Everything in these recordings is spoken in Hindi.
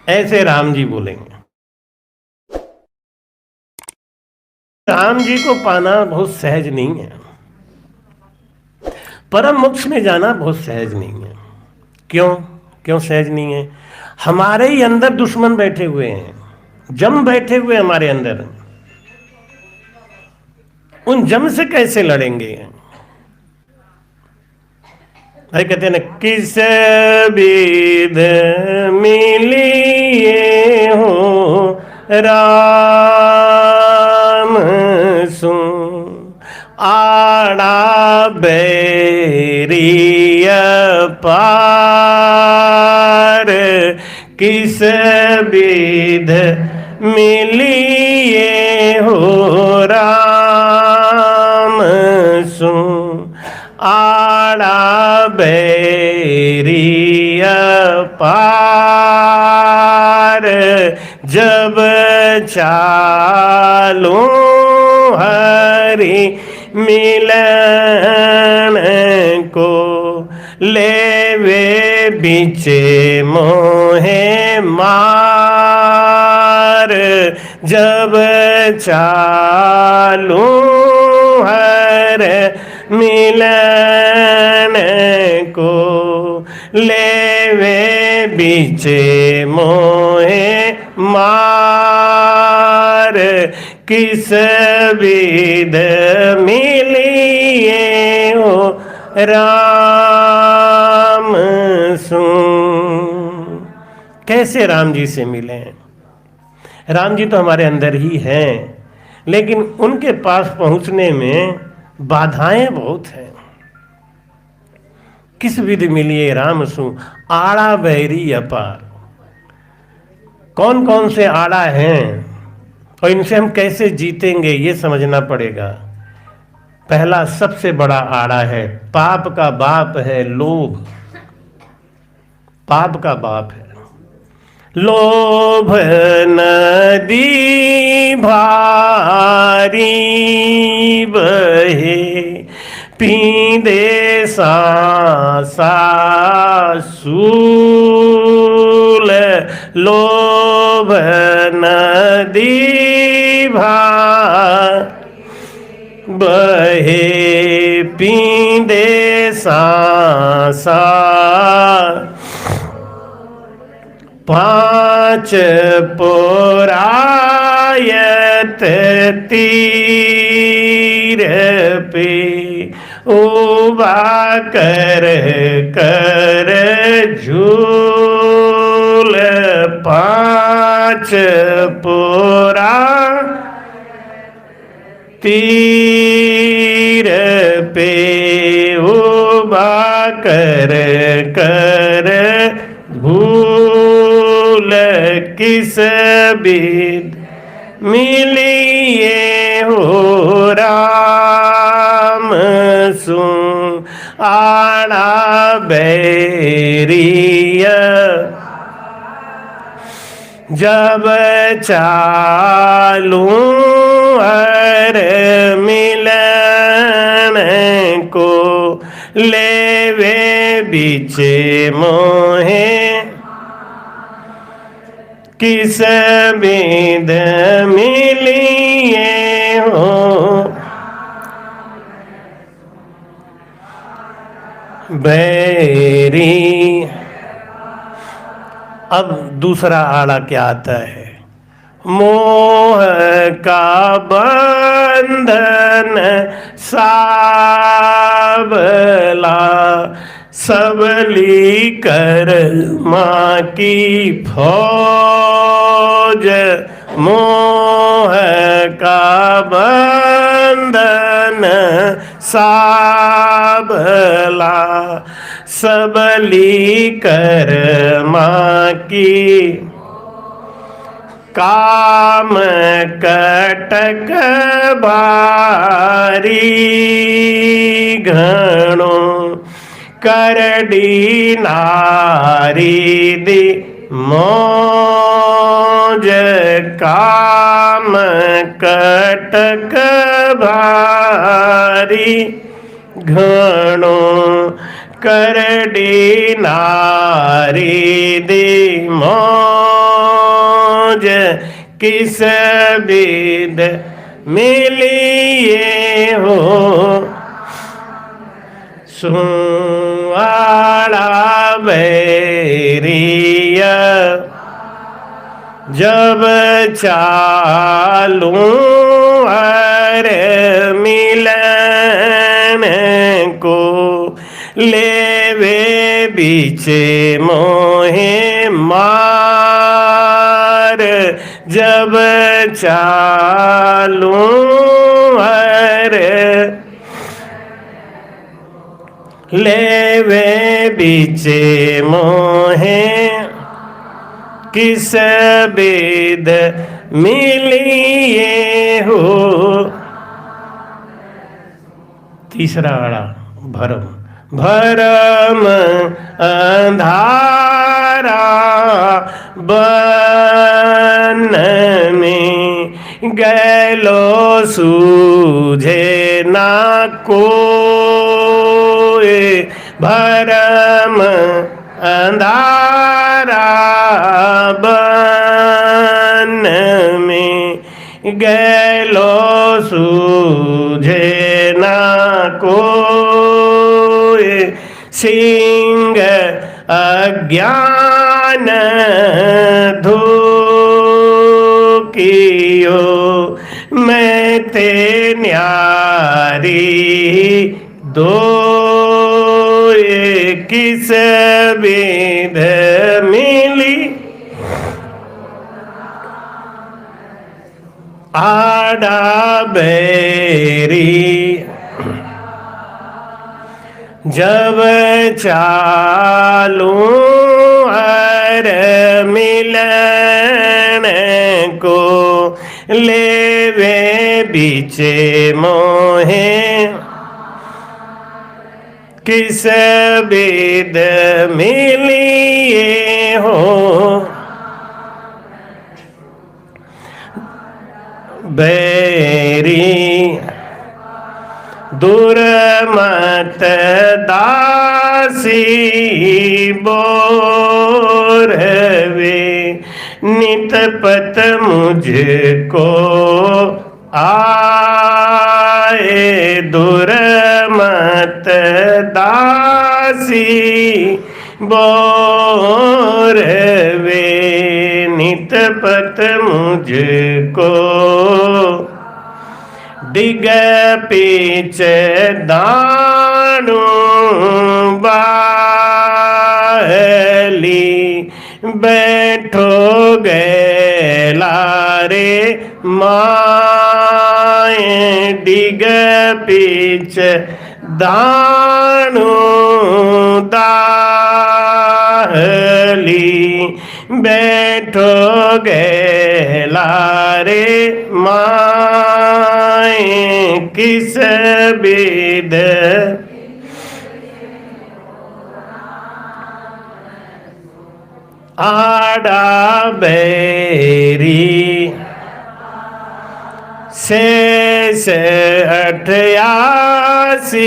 ऐसे राम जी बोलेंगे। राम जी को पाना बहुत सहज नहीं है, परम मोक्ष में जाना बहुत सहज नहीं है। क्यों? क्यों सहज नहीं है? हमारे ही अंदर दुश्मन बैठे हुए हैं, जम बैठे हुए हमारे अंदर। उन जम से कैसे लड़ेंगे? भाई कहते हैं ना, किस विध मिलिए हो राम सु, आड़ा बैरिय पार। किस विध मिलिए हो राम सु, आड़ा बैरिय पार। जब चालू हरि मिलन को, लेवे बीचे मोहे मार। जब चालू हर मिलन को, लेवे बीचे मोहे मार। किस विध मिलिए हो राम सु। कैसे राम जी से मिले? राम जी तो हमारे अंदर ही हैं, लेकिन उनके पास पहुंचने में बाधाएं बहुत हैं। किस विधि मिलिए राम सु, आड़ा बैरी अपार। कौन कौन से आड़ा हैं और इनसे हम कैसे जीतेंगे, ये समझना पड़ेगा। पहला सबसे बड़ा आड़ा है, पाप का बाप है लोभ। पाप का बाप है लोभ। नदी भारी बहे, पींदे सासूल। लोभ नदी बहे, पींदे सा। पांच पुरायत तीर पे, उबा कर कर झूल। पांच पुरा तीर पे, उबा कर कर भूल। किस विध मिलिए हो राम सु, आड़ा बैरिय। जब चालू हर मिलन को, लेवे बीचे मोहे। किस विध मिलिए हो बैरी। अब दूसरा आड़ा क्या आता है? मोह का बंधन साबला, सबली कर माँ की फौज। मोह का बंधन साबला, सबली कर माँ की। काम कटक भारी घणो, करडी नारी दी मौज। काम कटक भारी घणो, करडी नारी दी मौज। किस विध मिलिए हो सुआड़ा बैरिया जब चालूं अरे मिलन को लेवे बीचे मोहे मार जब चालूं अरे लेवे बीचे मोहे किस विध मिलिए हो। तीसरा आड़ा भरम भरम अंधारा बन में गैलो सूझे ना कोई भरम अंधारा बन में गैलो सूझे ना कोई सिंह अज्ञान धूकियो मैं ते न्यारी दो किस विध मिली आड़ा बैरी जब चालूं अर मिलन को लेवे बीचे मोहे किस विध मिलिए हो बैरी दुर्मत दासी बोरवे नितपत मुझको आए दुर्मत दासी बोरवे नितपत मुझको दिग पीछ दानु बाली बैठो गैला रे माए दिग पीछ दानु दाली बैठो गैला रे माए किस विध आड़ा बैरी शेष 88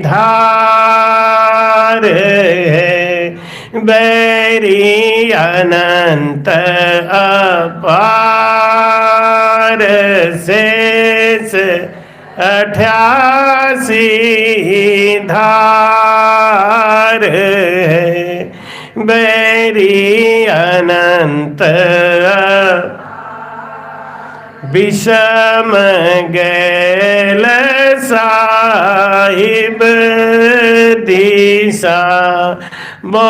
धार है बैरी अनंत अपार शेष 88 धार है बैरी अनंत विषम गैल साहिब दिशा वो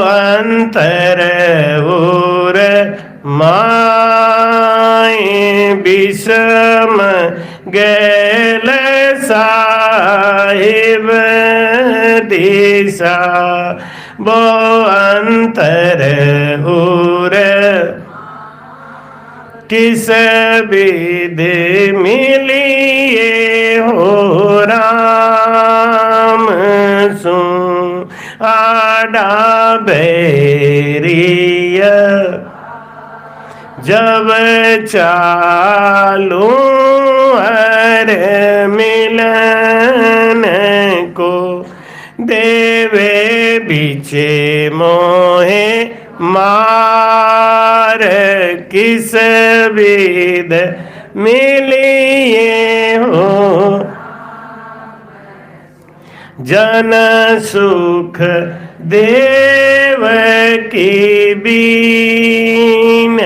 अंतर उर माए विषम गैल साहिब दिशा वो अंतर उर किस विध मिलिए हो राम सु आड़ा बैरिया जब चालूं हर मिलन को देवे बीचे मोहे मार और किस विध मिलिए हो, जन सुख देव की बीनती,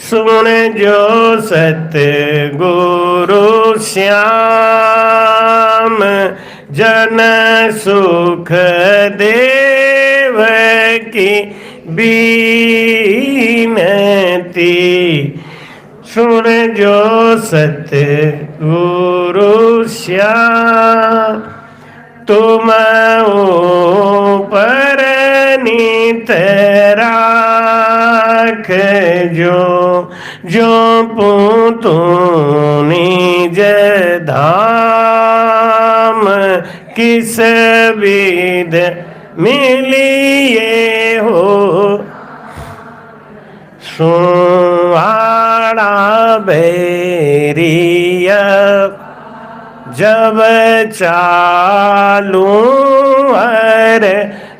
सुन जो सतगुरु श्याम, जन सुख देव की बीनती, सुन जो सतगुरु श्याम, तुम ऊपर नित राख जो, जो पूतु निज धाम, किस विध मिलिए हो, सुहाड़ा बैरिया जब चालू हर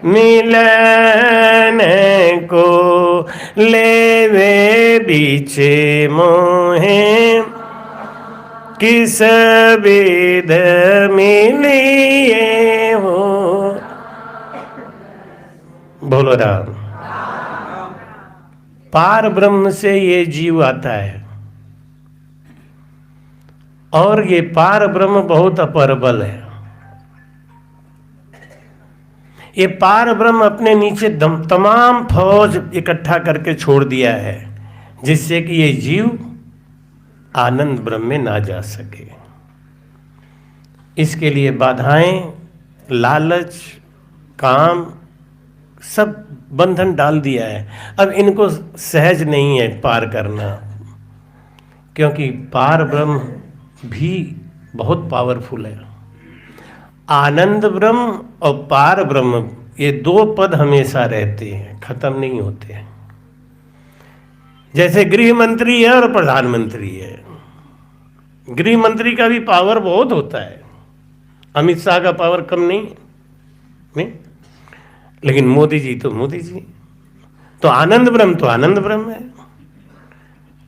मिलन को, लेवे बीचे मोहे, किस विध मिलिए हो। बोलो राम। पार ब्रह्म से ये जीव आता है और ये पार ब्रह्म बहुत अपरबल है। ये पार ब्रह्म अपने नीचे तमाम फौज इकट्ठा करके छोड़ दिया है, जिससे कि ये जीव आनंद ब्रह्म में ना जा सके। इसके लिए बाधाएं, लालच, काम, सब बंधन डाल दिया है। अब इनको सहज नहीं है पार करना, क्योंकि पार ब्रह्म भी बहुत पावरफुल है। आनंद ब्रह्म और पार ब्रह्म, ये दो पद हमेशा रहते हैं, खत्म नहीं होते हैं। जैसे गृह मंत्री है और प्रधानमंत्री है। गृह मंत्री का भी पावर बहुत होता है, अमित शाह का पावर कम नहीं है, नहीं? लेकिन मोदी जी तो मोदी जी, तो आनंद ब्रह्म है।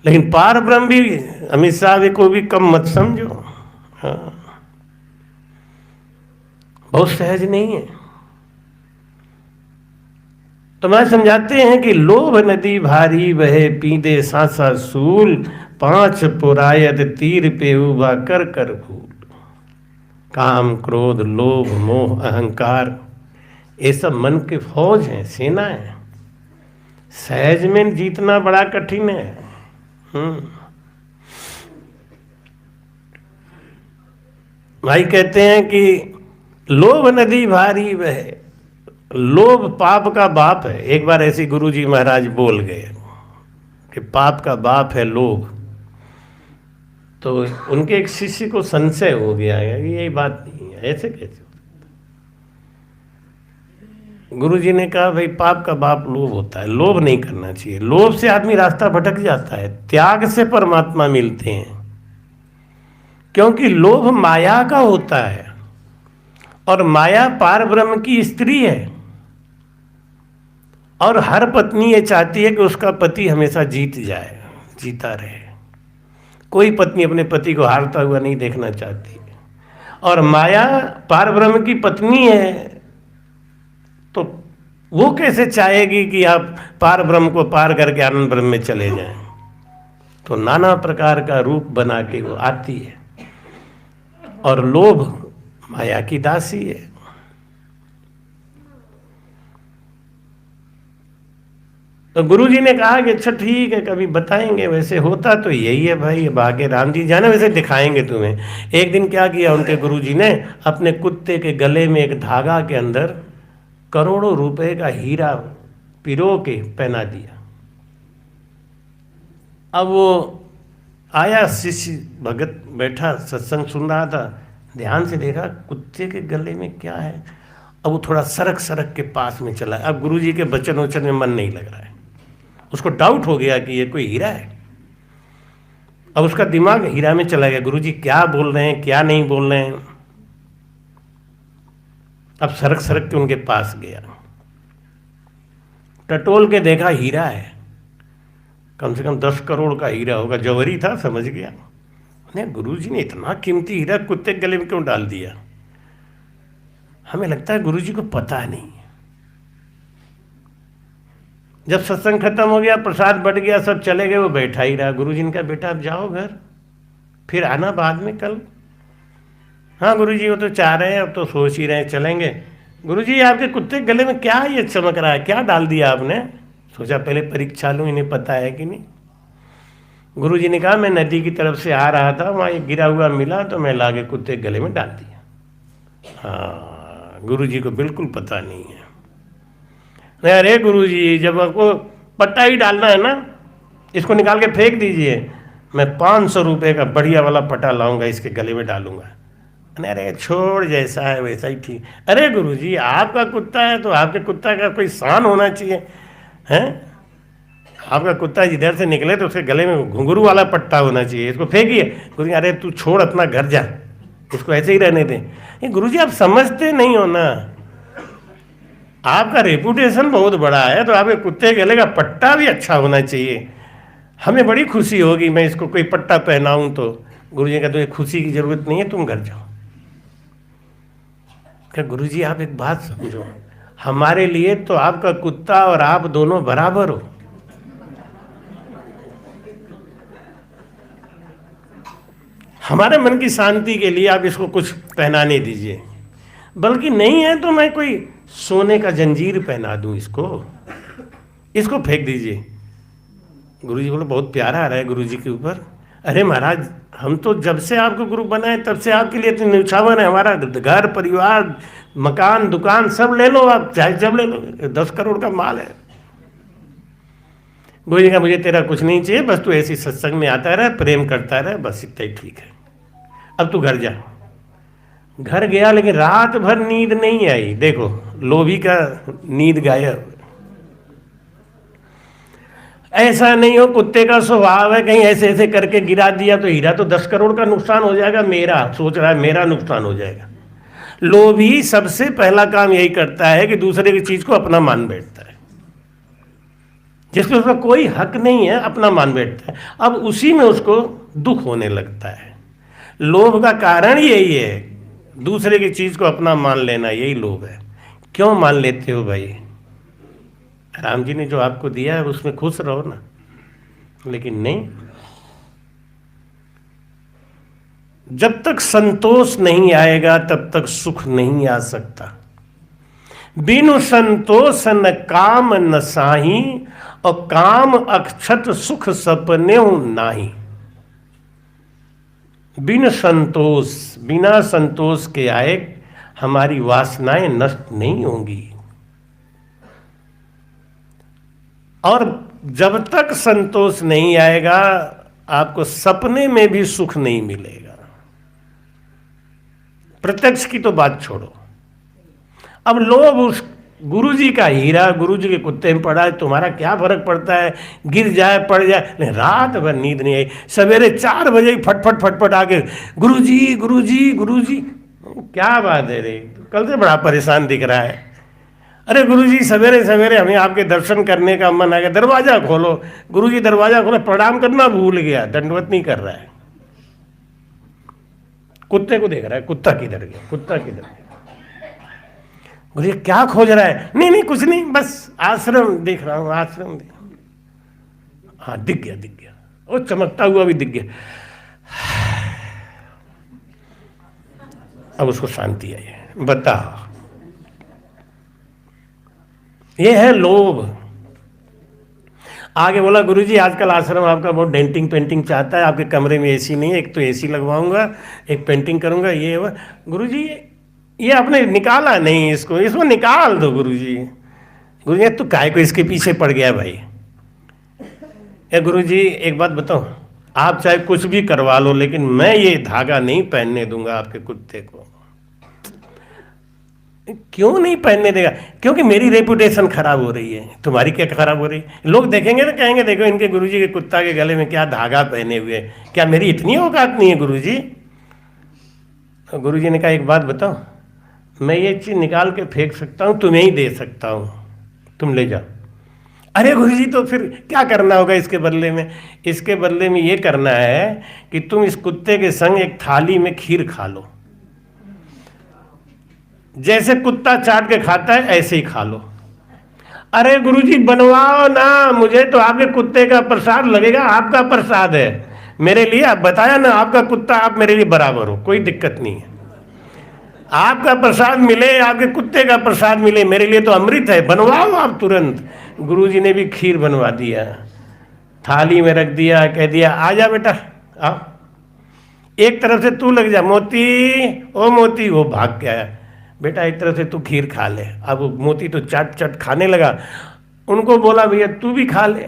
लेकिन पार ब्रह्म भी अमित शाह को भी कम मत समझो। हाँ, बहुत सहज नहीं है। तो मैं समझाते हैं कि लोभ नदी भारी बहे पीदे सांसा सूल, 5 पुरायत तीर पे उबा कर कर भूल। काम, क्रोध, लोभ, मोह, अहंकार, ये सब मन के फौज हैं, सेना है। सहज में जीतना बड़ा कठिन है। भाई कहते हैं कि लोभ नदी भारी बहे, लोभ पाप का बाप है। एक बार ऐसे गुरुजी महाराज बोल गए कि पाप का बाप है लोभ। तो उनके एक शिष्य को संशय हो गया है कि यही बात नहीं है, ऐसे कैसे। गुरुजी ने कहा भाई पाप का बाप लोभ होता है, लोभ नहीं करना चाहिए। लोभ से आदमी रास्ता भटक जाता है, त्याग से परमात्मा मिलते हैं। क्योंकि लोभ माया का होता है और माया पार ब्रह्म की स्त्री है। और हर पत्नी ये चाहती है कि उसका पति हमेशा जीत जाए, जीता रहे। कोई पत्नी अपने पति को हारता हुआ नहीं देखना चाहती। और माया पार ब्रह्म की पत्नी है, तो वो कैसे चाहेगी कि आप पार ब्रह्म को पार करके आनंद ब्रह्म में चले जाएं। तो नाना प्रकार का रूप बना के वो आती है। और लोभ माया की दासी है। तो गुरुजी ने कहा कि अच्छा ठीक है, कभी बताएंगे। वैसे होता तो यही है भाई, अब आगे राम जी जाने, वैसे दिखाएंगे तुम्हें। एक दिन क्या किया उनके गुरुजी ने, अपने कुत्ते के गले में एक धागा के अंदर करोड़ों रुपए का हीरा पिरो के पहना दिया। अब वो आया शिष्य भगत बैठा सत्संग सुन रहा था, ध्यान से देखा कुत्ते के गले में क्या है। अब वो थोड़ा सरक के पास में चला। अब गुरुजी के वचन वचन में मन नहीं लग रहा है, उसको डाउट हो गया कि ये कोई हीरा है। अब उसका दिमाग हीरा में चला गया, गुरुजी क्या बोल रहे हैं क्या नहीं बोल रहे हैं। अब सरक के उनके पास गया, टटोल के देखा हीरा है। कम से कम 10 करोड़ का हीरा होगा, जौहरी था, समझ गया। नहीं, गुरुजी ने इतना कीमती हीरा कुत्ते के गले में क्यों डाल दिया? हमें लगता है गुरुजी को पता नहीं। जब सत्संग खत्म हो गया, प्रसाद बट गया, सब चले गए, वो बैठा ही रहा। गुरुजी ने कहा बेटा अब जाओ घर, फिर आना बाद में कल। हाँ गुरुजी वो तो चाह रहे हैं, अब तो सोच ही रहे हैं चलेंगे। गुरुजी आपके कुत्ते के गले में क्या ये चमक रहा है, क्या डाल दिया आपने? सोचा पहले परीक्षा लूँ, इन्हें पता है कि नहीं। गुरुजी ने कहा मैं नदी की तरफ से आ रहा था, वहाँ एक गिरा हुआ मिला तो मैं लाके कुत्ते के गले में डाल दिया। हाँ, गुरुजी को बिल्कुल पता नहीं है। नहीं, अरे गुरुजी जब आपको पट्टा ही डालना है ना, इसको निकाल के फेंक दीजिए, मैं 500 रुपये का बढ़िया वाला पट्टा लाऊंगा, इसके गले में डालूंगा। अरे छोड़, जैसा है वैसा ही ठीक। अरे गुरुजी आपका कुत्ता है तो आपके कुत्ता का कोई शान होना चाहिए, हैं? आपका कुत्ता जिधर से निकले तो उसके गले में घुंघरू वाला पट्टा होना चाहिए, इसको फेंकिए। गुरुजी अरे तू छोड़, अपना घर जा, इसको ऐसे ही रहने दे। ये गुरुजी आप समझते नहीं हो ना, आपका रेपुटेशन बहुत बड़ा है, तो आपके कुत्ते के गले का पट्टा भी अच्छा होना चाहिए। हमें बड़ी खुशी होगी मैं इसको कोई पट्टा पहनाऊं तो। गुरुजी का तो खुशी की जरूरत नहीं है, तुम घर जाओ। क्या गुरुजी आप एक बात समझो, हमारे लिए तो आपका कुत्ता और आप दोनों बराबर हो। हमारे मन की शांति के लिए आप इसको कुछ पहनाने दीजिए, बल्कि नहीं है तो मैं कोई सोने का जंजीर पहना दूं इसको फेंक दीजिए। गुरुजी बोले बहुत प्यारा आ रहा है गुरुजी के ऊपर। अरे महाराज हम तो जब से आपको गुरु बनाए तब से आपके लिए इतने न्यौछावर है, हमारा घर परिवार मकान दुकान सब ले लो आप, चाहे जब ले लो, 10 करोड़ का माल है। गुरुजी का मुझे तेरा कुछ नहीं चाहिए, बस तू ऐसी सत्संग में आता रहे, प्रेम करता रहे, बस इतना ही ठीक है, अब तू घर जा। घर गया लेकिन रात भर नींद नहीं आई। देखो लोभी का नींद गायब। ऐसा नहीं हो, कुत्ते का स्वभाव है, कहीं ऐसे ऐसे करके गिरा दिया तो हीरा तो 10 करोड़ का नुकसान हो जाएगा, मेरा सोच रहा है मेरा नुकसान हो जाएगा। लोभी सबसे पहला काम यही करता है कि दूसरे की चीज को अपना मान बैठता है, जिसमें उसका कोई हक नहीं है, अपना मान बैठता है। अब उसी में उसको दुख होने लगता है। लोभ का कारण यही है, दूसरे की चीज को अपना मान लेना, यही लोभ है। क्यों मान लेते हो भाई? राम जी ने जो आपको दिया है उसमें खुश रहो ना, लेकिन नहीं। जब तक संतोष नहीं आएगा तब तक सुख नहीं आ सकता। बिनु संतोष न काम न साही, और काम अक्षत सुख सपने नाही। बिना संतोष के आए हमारी वासनाएं नष्ट नहीं होंगी, और जब तक संतोष नहीं आएगा आपको सपने में भी सुख नहीं मिलेगा। प्रत्यक्ष की तो बात छोड़ो, अब लोग उस गुरुजी का हीरा गुरुजी के कुत्ते में पड़ा है, तुम्हारा क्या फर्क पड़ता है? गिर जाए पड़ जाए, नहीं, रात भर नींद नहीं आई, सवेरे 4 बजे फटफट फटफट आके गुरुजी गुरुजी गुरुजी। क्या बात है रे, कल से बड़ा परेशान दिख रहा है। अरे गुरुजी सवेरे सवेरे हमें आपके दर्शन करने का मन आ गया, दरवाजा खोलो। गुरुजी दरवाजा खोलो, प्रणाम करना भूल गया, दंडवत नहीं कर रहा है, कुत्ते को देख रहा है, कुत्ता किधर गया, कुत्ता किधर गया। गुरुजी क्या खोज रहा है? नहीं नहीं कुछ नहीं, बस आश्रम देख रहा हूं, आश्रम देख। हाँ दिख गया, दिख गया, वो चमकता हुआ भी दिख गया। अब उसको शांति आई है। बताओ, ये है लोभ। आगे बोला गुरुजी आजकल आश्रम आपका बहुत डेंटिंग पेंटिंग चाहता है, आपके कमरे में एसी नहीं है, एक तो एसी लगवाऊंगा, एक पेंटिंग करूंगा, ये वो। गुरुजी ये आपने निकाला नहीं, इसको निकाल दो गुरुजी। गुरुजी तू काहे को इसके पीछे पड़ गया भाई? ये गुरुजी एक बात बताओ, आप चाहे कुछ भी करवा लो लेकिन मैं ये धागा नहीं पहनने दूंगा आपके कुत्ते को। क्यों नहीं पहनने देगा? क्योंकि मेरी रेपुटेशन खराब हो रही है। तुम्हारी क्या खराब हो रही है? लोग देखेंगे तो कहेंगे देखो इनके गुरुजी के कुत्ता के गले में क्या धागा पहने हुए, क्या मेरी इतनी औकात नहीं है गुरुजी? गुरुजी ने कहा एक बात बताओ, मैं ये चीज निकाल के फेंक सकता हूँ, तुम्हें ही दे सकता हूँ, तुम ले जाओ। अरे गुरु जी तो फिर क्या करना होगा इसके बदले में? इसके बदले में ये करना है कि तुम इस कुत्ते के संग एक थाली में खीर खा लो, जैसे कुत्ता चाट के खाता है ऐसे ही खा लो। अरे गुरुजी बनवाओ ना, मुझे तो आपके कुत्ते का प्रसाद लगेगा, आपका प्रसाद है मेरे लिए। आप बताया ना, आपका कुत्ता आप मेरे लिए बराबर हो, कोई दिक्कत नहीं है। आपका प्रसाद मिले, आपके कुत्ते का प्रसाद मिले, मेरे लिए तो अमृत है, बनवाओ आप तुरंत। गुरुजी ने भी खीर बनवा दिया, थाली में रख दिया, कह दिया आ जा बेटा आओ, एक तरफ से तू लग जा मोती, ओ मोती, वो भाग के आया, बेटा एक तरफ से तू खीर खा ले। अब वो मोती तो चट चट खाने लगा, उनको बोला भैया तू भी खा ले,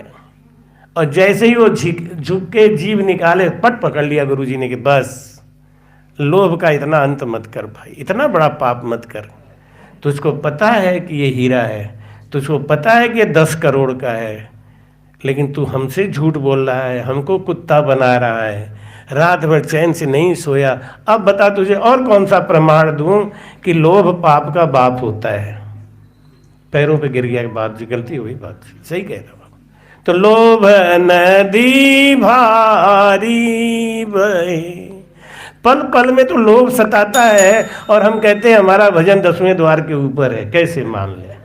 और जैसे ही वो झुक के जीभ निकाले, पट पकड़ लिया गुरुजी ने कि बस लोभ का इतना अंत मत कर भाई, इतना बड़ा पाप मत कर। तुझको पता है कि ये हीरा है, तुझको पता है कि ये 10 करोड़ का है, लेकिन तू हमसे झूठ बोल रहा है, हमको कुत्ता बना रहा है, रात भर चैन से नहीं सोया। अब बता तुझे और कौन सा प्रमाण दूं कि लोभ पाप का बाप होता है? पैरों पे गिर गया, बात जी गलती हुई, बात सही कह रहा बाबा। तो लोभ नदी भारी बहे, पल पल में तो लोभ सताता है, और हम कहते हैं हमारा भजन 10वें द्वार के ऊपर है, कैसे मान ले?